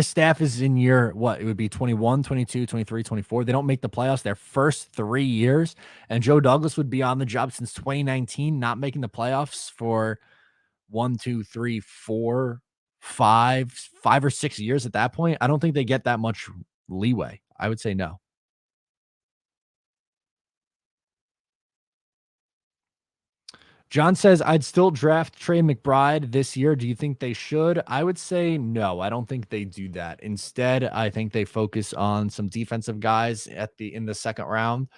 staff is in year, what, it would be 21, 22, 23, 24. They don't make the playoffs their first 3 years. And Joe Douglas would be on the job since 2019, not making the playoffs for 1, 2, 3, 4, 5 or 6 years at that point. I don't think they get that much leeway. I would say no. John says, I'd still draft Trey McBride this year. Do you think they should? I would say no. I don't think they do that. Instead, I think they focus on some defensive guys in the second round.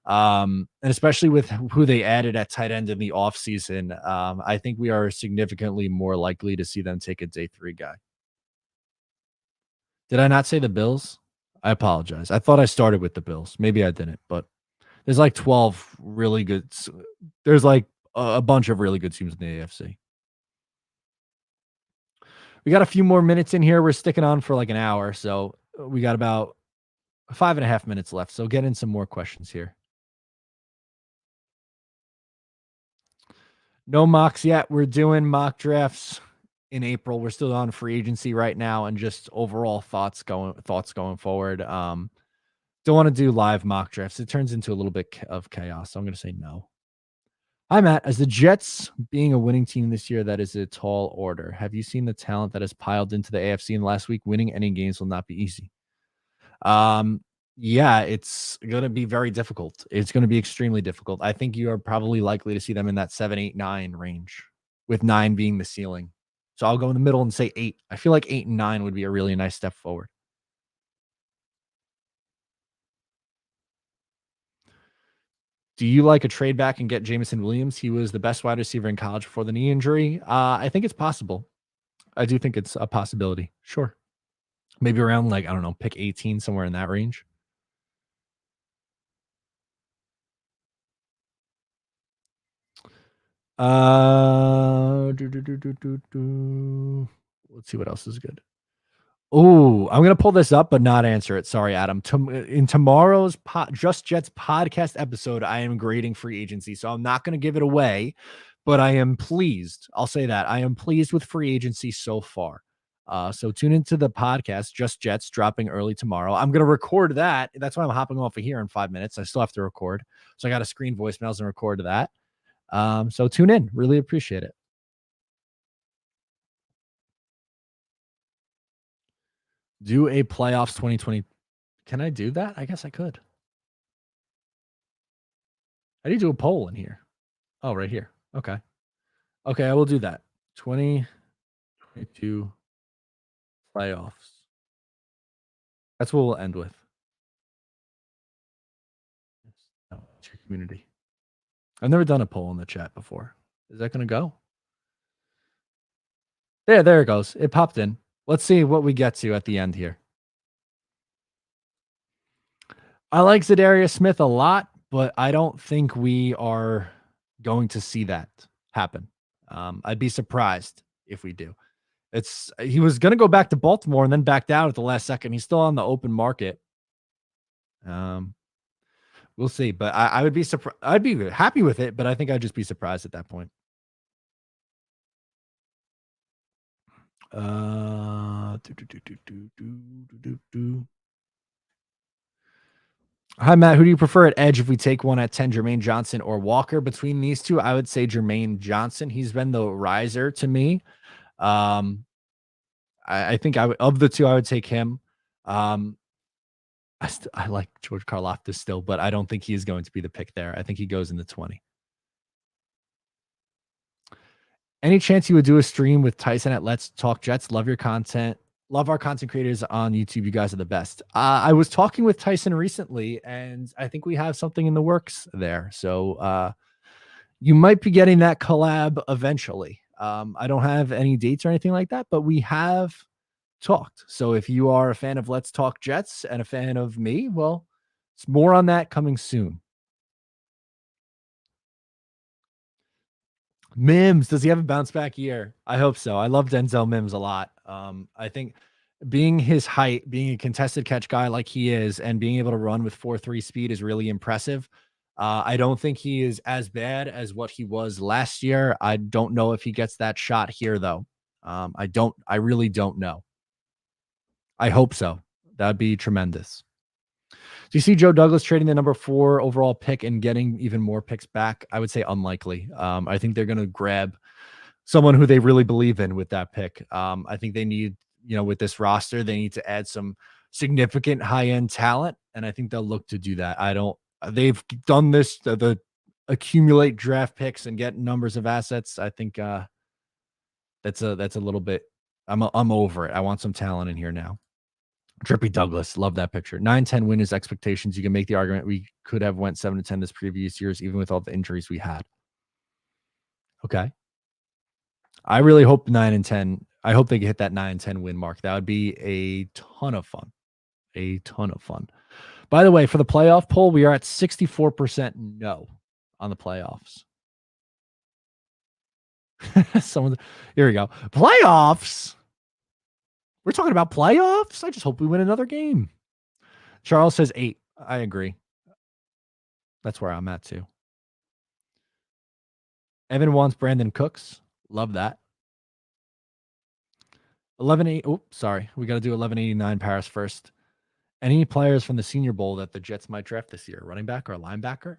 And especially with who they added at tight end in the offseason, I think we are significantly more likely to see them take a day 3 guy. Did I not say the Bills? I apologize. I thought I started with the Bills. Maybe I didn't, but there's like 12 really good. There's like a bunch of really good teams in the AFC. We got a few more minutes in here. We're sticking on for like an hour. So we got about 5.5 minutes left. So get in some more questions here. No mocks yet. We're doing mock drafts in April. We're still on free agency right now and just overall thoughts going forward. Don't want to do live mock drafts. It turns into a little bit of chaos. So I'm going to say no. Hi, Matt. As the Jets being a winning team this year, that is a tall order. Have you seen the talent that has piled into the AFC in the last week? Winning any games will not be easy. Yeah, it's going to be very difficult. It's going to be extremely difficult. I think you are probably likely to see them in that 7, 8, 9 range, with 9 being the ceiling. So I'll go in the middle and say 8. I feel like 8 and 9 would be a really nice step forward. Do you like a trade back and get Jameson Williams? He was the best wide receiver in college before the knee injury. I think it's possible. I do think it's a possibility. Sure. Maybe around like, I don't know, pick 18, somewhere in that range. Let's see what else is good. Oh, I'm gonna pull this up, but not answer it. Sorry, Adam. In tomorrow's Just Jets podcast episode, I am grading free agency, so I'm not gonna give it away. But I am pleased. I'll say that I am pleased with free agency so far. So tune into the podcast, Just Jets, dropping early tomorrow. I'm gonna record that. That's why I'm hopping off of here in 5 minutes. I still have to record, so I got to screen voicemails and record that. So tune in. Really appreciate it. Do a playoffs 2020. Can I do that? I guess I could. I need to do a poll in here. Oh, right here. Okay. Okay, I will do that. 2022 Playoffs. That's what we'll end with. No, it's your community. I've never done a poll in the chat before. Is that going to go? There it goes. It popped in. Let's see what we get to at the end here. I like Zadarius Smith a lot, but I don't think we are going to see that happen. I'd be surprised if we do. He was going to go back to Baltimore and then backed out at the last second. He's still on the open market. We'll see, but I would be surprised. I'd be happy with it, but I think I'd just be surprised at that point. Hi, Matt. Who do you prefer at edge if we take one at 10, Jermaine Johnson or Walker? Between these two, I would say Jermaine Johnson. He's been the riser to me. I think of the two, I would take him. I like George Karlaftis still, but I don't think he is going to be the pick there. I think he goes in the 20. Any chance you would do a stream with Tyson at Let's Talk Jets? Love your content. Love our content creators on YouTube. You guys are the best. I was talking with Tyson recently, and I think we have something in the works there. So you might be getting that collab eventually. I don't have any dates or anything like that, but we have talked. So if you are a fan of Let's Talk Jets and a fan of me, well, it's more on that coming soon. Mims, does he have a bounce back year? I hope so. I love Denzel Mims a lot. I think being his height, being a contested catch guy like he is, and being able to run with 4.3 speed is really impressive. I don't think he is as bad as what he was last year. I don't know if he gets that shot here, though. I really don't know. I hope so. That'd be tremendous. Do you see Joe Douglas trading the number 4 overall pick and getting even more picks back? I would say unlikely. I think they're going to grab someone who they really believe in with that pick. I think they need, with this roster, they need to add some significant high-end talent, and I think they'll look to do that. They've done this, the accumulate draft picks and get numbers of assets. I think that's a little bit, I'm over it. I want some talent in here now. Drippy Douglas, love that picture. 9-10 win is expectations. You can make the argument we could have went 7-10 this previous years, even with all the injuries we had. Okay. I really hope 9-10. I hope they hit that 9-10 win mark. That would be a ton of fun. A ton of fun. By the way, for the playoff poll, we are at 64% no on the playoffs. Here we go. Playoffs. We're talking about playoffs? I just hope we win another game. Charles says 8. I agree. That's where I'm at too. Evan wants Brandon Cooks. Love that. 11-8. Oh, sorry. We got to do 1189 Paris first. Any players from the Senior Bowl that the Jets might draft this year? Running back or linebacker?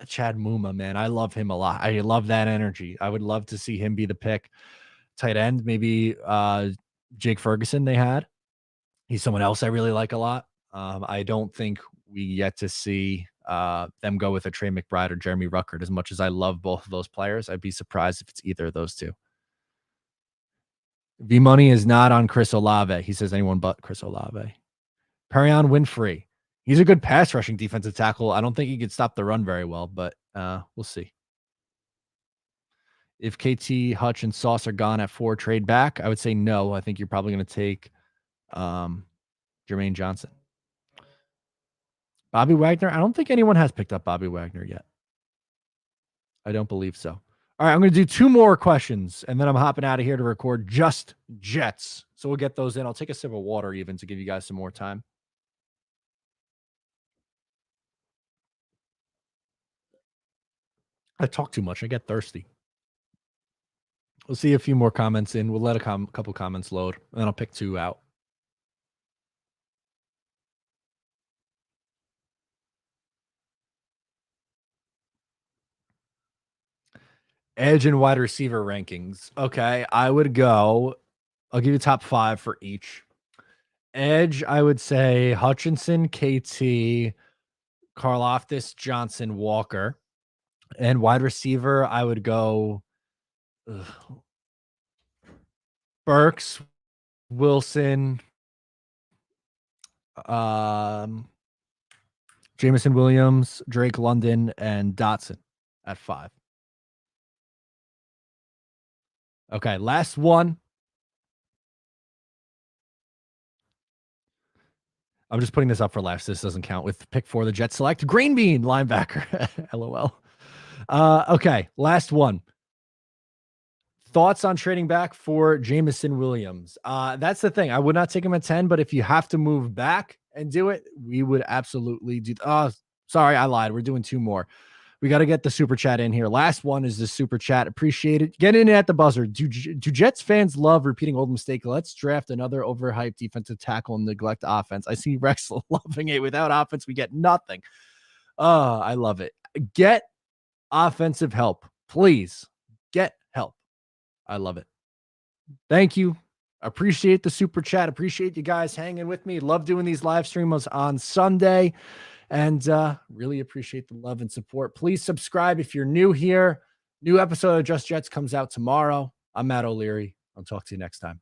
Chad Muma, man. I love him a lot. I love that energy. I would love to see him be the pick. Tight end, maybe Jake Ferguson they had. He's someone else I really like a lot. I don't think we get to see them go with a Trey McBride or Jeremy Ruckert. As much as I love both of those players, I'd be surprised if it's either of those two. V-Money is not on Chris Olave. He says anyone but Chris Olave. Perion Winfrey. He's a good pass rushing defensive tackle. I don't think he could stop the run very well, but we'll see. If KT, Hutch, and Sauce are gone at 4, trade back, I would say no. I think you're probably going to take Jermaine Johnson. Bobby Wagner. I don't think anyone has picked up Bobby Wagner yet. I don't believe so. All right, I'm going to do 2 more questions, and then I'm hopping out of here to record just Jets. So we'll get those in. I'll take a sip of water even to give you guys some more time. I talk too much. I get thirsty. We'll see a few more comments in. We'll let a couple comments load, and then I'll pick 2 out. Edge and wide receiver rankings. Okay, I would go. I'll give you top 5 for each. Edge, I would say Hutchinson, KT, Karlaftis, Johnson, Walker. And wide receiver, I would go Burks, Wilson, Jameson Williams, Drake London, and Dotson at 5. Okay, last one. I'm just putting this up for laughs. This doesn't count. With pick 4, the Jets select Green Bean linebacker. LOL. Okay, last one. Thoughts on trading back for Jameson Williams? That's the thing. I would not take him at 10, but if you have to move back and do it, we would absolutely do. Sorry, I lied. We're doing 2 more. We got to get the super chat in here. Last one is the super chat. Appreciate it. Get in at the buzzer. Do Jets fans love repeating old mistake? Let's draft another overhyped defensive tackle and neglect offense. I see Rex loving it. Without offense, we get nothing. I love it. Get offensive help. Please get help. I love it. Thank you. Appreciate the super chat. Appreciate you guys hanging with me. Love doing these live streams on Sunday. And really appreciate the love and support. Please subscribe if you're new here. New episode of Just Jets comes out tomorrow. I'm Matt O'Leary. I'll talk to you next time.